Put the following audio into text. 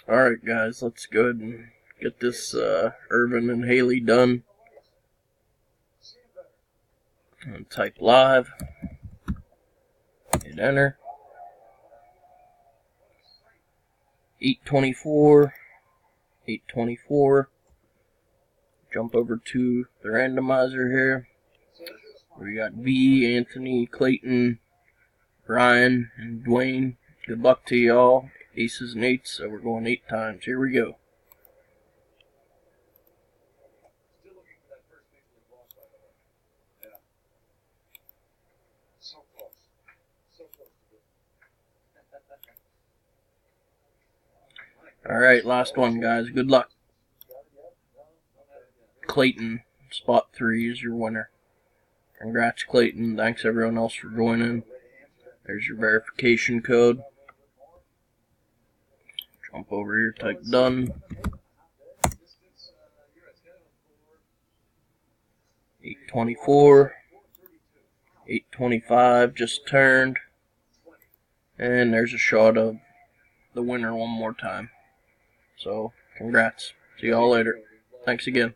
Alright guys, let's go ahead and get this Irvin and Haley done. And type live. Hit enter. 824. 824. Jump over to the randomizer here. We got V, Anthony, Clayton, Ryan, and Dwayne. Good luck to y'all. Aces and eights, so we're going 8 times. Here we go. Alright, last one, guys. Good luck. Clayton, spot 3 is your winner. Congrats, Clayton. Thanks everyone else for joining. There's your verification code. Jump over here, type done. 824. 825 just turned. And there's a shot of the winner one more time. So, congrats. See y'all later. Thanks again.